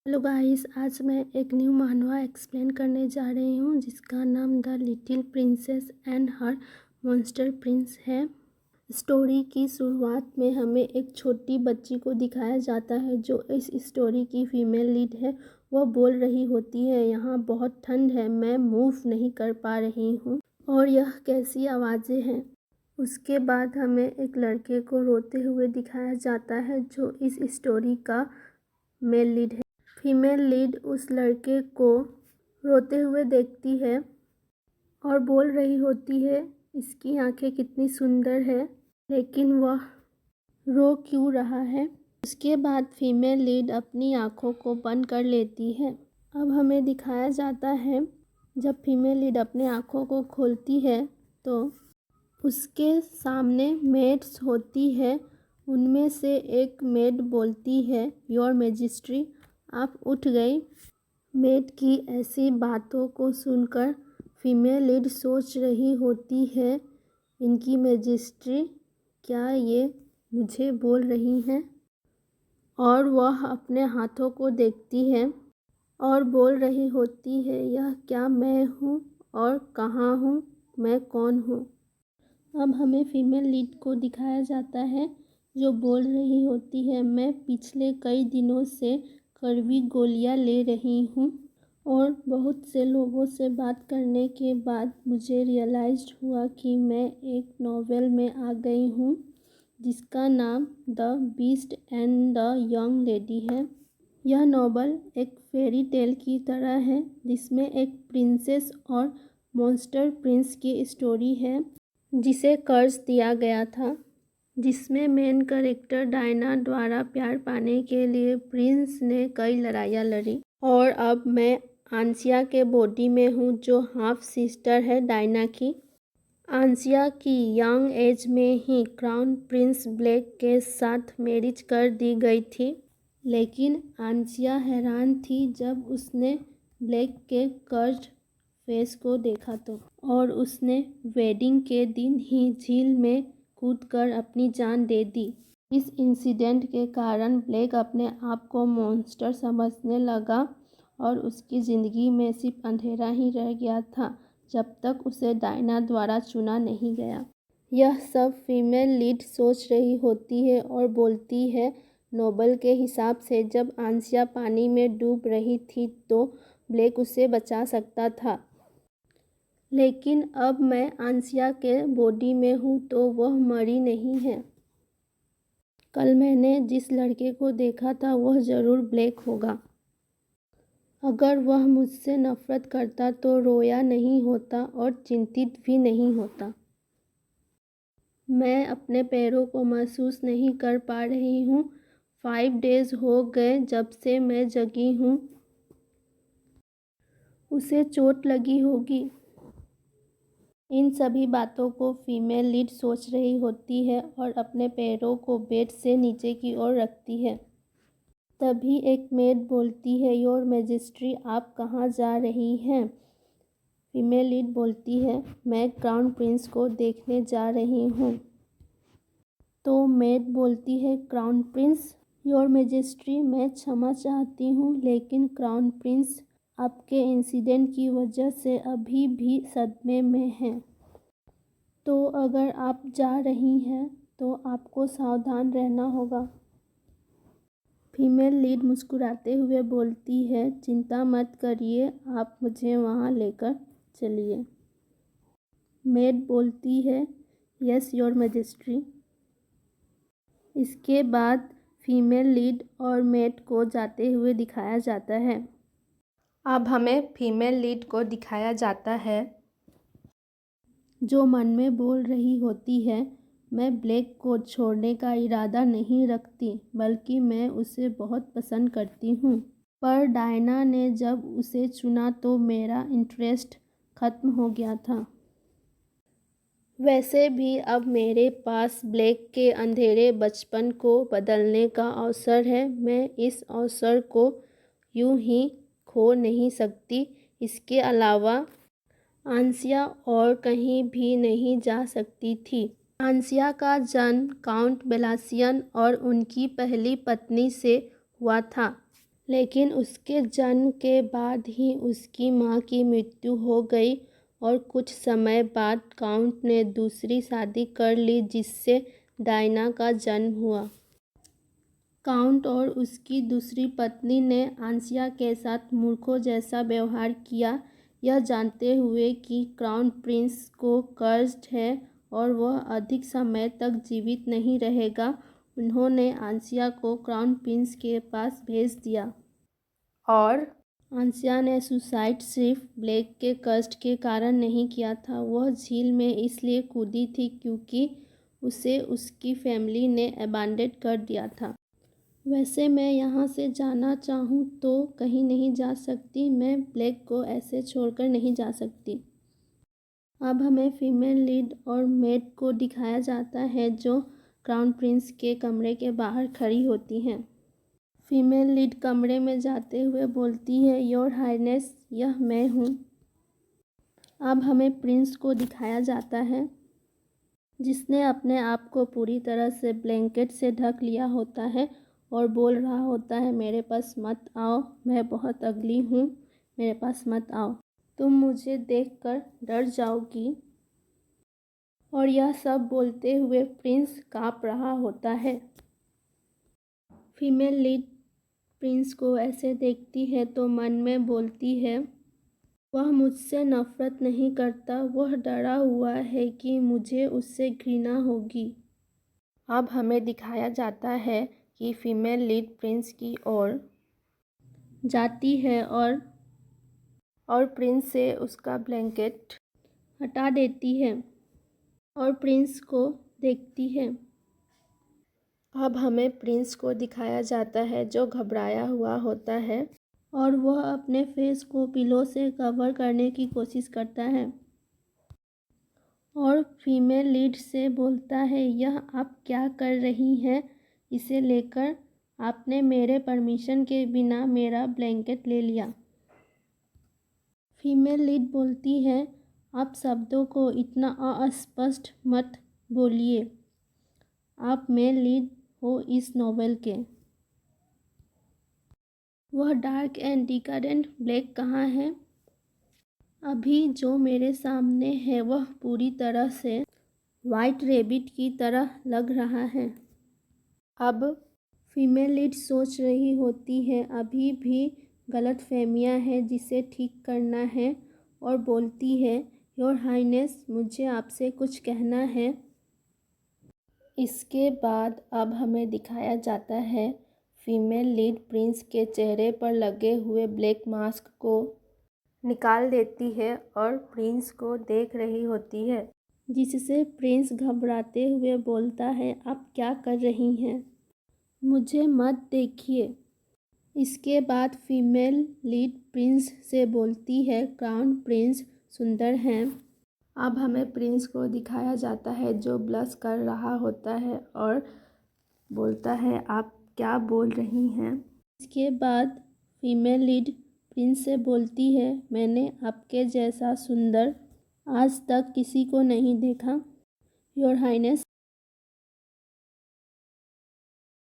Hello guys, आज मैं एक न्यू manhwa एक्सप्लेन करने जा रही हूँ जिसका नाम the little princess and her monster Prince है। स्टोरी की शुरुआत में हमें एक छोटी बच्ची को दिखाया जाता है जो इस स्टोरी की फीमेल लीड है। वह बोल रही होती है, यहाँ बहुत ठंड है, मैं मूव नहीं कर पा रही हूँ और यह कैसी आवाज़ें हैं। उसके बाद हमें एक लड़के को रोते हुए दिखाया जाता है जो इस स्टोरी का मेल लीड है। फीमेल लीड उस लड़के को रोते हुए देखती है और बोल रही होती है, इसकी आंखें कितनी सुंदर है, लेकिन वह रो क्यों रहा है। उसके बाद फीमेल लीड अपनी आंखों को बंद कर लेती है। अब हमें दिखाया जाता है जब फीमेल लीड अपनी आंखों को खोलती है तो उसके सामने मेड्स होती है। उनमें से एक मेड बोलती है, योर मैजेस्टी, आप उठ गई। मेड की ऐसी बातों को सुनकर फीमेल लीड सोच रही होती है, इनकी मैजेस्टी क्या ये मुझे बोल रही हैं। और वह अपने हाथों को देखती है और बोल रही होती है, यह क्या मैं हूँ और कहाँ हूँ, मैं कौन हूँ। अब हमें फीमेल लीड को दिखाया जाता है जो बोल रही होती है, मैं पिछले कई दिनों से कड़वी गोलियां ले रही हूँ और बहुत से लोगों से बात करने के बाद मुझे रियलाइज्ड हुआ कि मैं एक नॉवेल में आ गई हूँ जिसका नाम the beast and the young lady है। यह नॉवल एक फेरी टेल की तरह है जिसमें एक प्रिंसेस और मॉन्स्टर प्रिंस की स्टोरी है जिसे कर्ज दिया गया था, जिसमें मेन कैरेक्टर डायना द्वारा प्यार पाने के लिए प्रिंस ने कई लड़ाइयाँ लड़ी। और अब मैं आंसिया के बॉडी में हूँ जो हाफ सिस्टर है डायना की। आंसिया की यंग एज में ही क्राउन प्रिंस ब्लैक के साथ मैरिज कर दी गई थी, लेकिन आंसिया हैरान थी जब उसने ब्लैक के कर्ज फेस को देखा तो, और उसने वेडिंग के दिन ही झील में कूदकर अपनी जान दे दी। इस इंसिडेंट के कारण ब्लैक अपने आप को मॉन्स्टर समझने लगा और उसकी ज़िंदगी में सिर्फ अंधेरा ही रह गया था जब तक उसे डायना द्वारा चुना नहीं गया। यह सब फीमेल लीड सोच रही होती है और बोलती है, नोबल के हिसाब से जब आंसिया पानी में डूब रही थी तो ब्लैक उसे बचा सकता था, लेकिन अब मैं आंसिया के बॉडी में हूँ तो वह मरी नहीं है। कल मैंने जिस लड़के को देखा था वह ज़रूर ब्लैक होगा। अगर वह मुझसे नफरत करता तो रोया नहीं होता और चिंतित भी नहीं होता। मैं अपने पैरों को महसूस नहीं कर पा रही हूँ। 5 डेज हो गए जब से मैं जगी हूँ। उसे चोट लगी होगी। इन सभी बातों को फीमेल लीड सोच रही होती है और अपने पैरों को बेड से नीचे की ओर रखती है। तभी एक मेड बोलती है, योर मैजेस्टी, आप कहाँ जा रही हैं। फीमेल लीड बोलती है, मैं क्राउन प्रिंस को देखने जा रही हूँ। तो मेड बोलती है, क्राउन प्रिंस, योर मैजेस्टी, मैं क्षमा चाहती हूँ लेकिन क्राउन प्रिंस आपके इंसिडेंट की वजह से अभी भी सदमे में हैं। तो अगर आप जा रही हैं तो आपको सावधान रहना होगा। फीमेल लीड मुस्कुराते हुए बोलती है, चिंता मत करिए, आप मुझे वहाँ लेकर चलिए। मेड बोलती है, यस योर मैजेस्टी। इसके बाद फीमेल लीड और मेड को जाते हुए दिखाया जाता है। अब हमें फीमेल लीड को दिखाया जाता है जो मन में बोल रही होती है, मैं ब्लैक को छोड़ने का इरादा नहीं रखती, बल्कि मैं उसे बहुत पसंद करती हूँ। पर डायना ने जब उसे चुना तो मेरा इंटरेस्ट ख़त्म हो गया था। वैसे भी अब मेरे पास ब्लैक के अंधेरे बचपन को बदलने का अवसर है। मैं इस अवसर को यूं ही खो नहीं सकती। इसके अलावा आंसिया और कहीं भी नहीं जा सकती थी। आंसिया का जन्म काउंट बेलासियन और उनकी पहली पत्नी से हुआ था, लेकिन उसके जन्म के बाद ही उसकी माँ की मृत्यु हो गई और कुछ समय बाद काउंट ने दूसरी शादी कर ली जिससे डायना का जन्म हुआ। काउंट और उसकी दूसरी पत्नी ने आंसिया के साथ मूर्खों जैसा व्यवहार किया, यह जानते हुए कि क्राउन प्रिंस को कर्ज है और वह अधिक समय तक जीवित नहीं रहेगा। उन्होंने आंसिया को क्राउन प्रिंस के पास भेज दिया और आंसिया ने सुसाइड सिर्फ ब्लेक के कष्ट के कारण नहीं किया था। वह झील में इसलिए कूदी थी क्योंकि उसे उसकी फैमिली ने अबैंडन कर दिया था। वैसे मैं यहाँ से जाना चाहूँ तो कहीं नहीं जा सकती, मैं ब्लेक को ऐसे छोड़कर नहीं जा सकती। अब हमें फीमेल लीड और मेड को दिखाया जाता है जो क्राउन प्रिंस के कमरे के बाहर खड़ी होती हैं। फीमेल लीड कमरे में जाते हुए बोलती है, योर हाइनेस, यह मैं हूँ। अब हमें प्रिंस को दिखाया जाता है जिसने अपने आप को पूरी तरह से ब्लैंकेट से ढक लिया होता है और बोल रहा होता है, मेरे पास मत आओ, मैं बहुत अगली हूँ, मेरे पास मत आओ, तुम मुझे देखकर डर जाओगी। और यह सब बोलते हुए प्रिंस काँप रहा होता है। फीमेल लीड प्रिंस को ऐसे देखती है तो मन में बोलती है, वह मुझसे नफरत नहीं करता, वह डरा हुआ है कि मुझे उससे घृणा होगी। अब हमें दिखाया जाता है कि फीमेल लीड प्रिंस की ओर जाती है और प्रिंस से उसका ब्लैंकेट हटा देती है और प्रिंस को देखती है। अब हमें प्रिंस को दिखाया जाता है जो घबराया हुआ होता है और वह अपने फेस को पिलो से कवर करने की कोशिश करता है और फीमेल लीड से बोलता है, यह आप क्या कर रही हैं, इसे लेकर आपने मेरे परमिशन के बिना मेरा ब्लैंकेट ले लिया। फीमेल लीड बोलती है, आप शब्दों को इतना अस्पष्ट मत बोलिए, आप मेल लीड हो इस नॉवेल के। वह डार्क एंड डिकाडेंट ब्लैक कहाँ है? अभी जो मेरे सामने है वह पूरी तरह से वाइट रैबिट की तरह लग रहा है। अब फीमेल लीड सोच रही होती है, अभी भी गलतफहमियां हैं जिसे ठीक करना है और बोलती है, योर हाइनेस, मुझे आपसे कुछ कहना है। इसके बाद अब हमें दिखाया जाता है फीमेल लीड प्रिंस के चेहरे पर लगे हुए ब्लैक मास्क को निकाल देती है और प्रिंस को देख रही होती है, जिससे प्रिंस घबराते हुए बोलता है, आप क्या कर रही हैं, मुझे मत देखिए। इसके बाद फीमेल लीड प्रिंस से बोलती है, क्राउन प्रिंस सुंदर हैं। अब हमें प्रिंस को दिखाया जाता है जो ब्लश कर रहा होता है और बोलता है, आप क्या बोल रही हैं। इसके बाद फीमेल लीड प्रिंस से बोलती है, मैंने आपके जैसा सुंदर आज तक किसी को नहीं देखा, योर हाइनेस,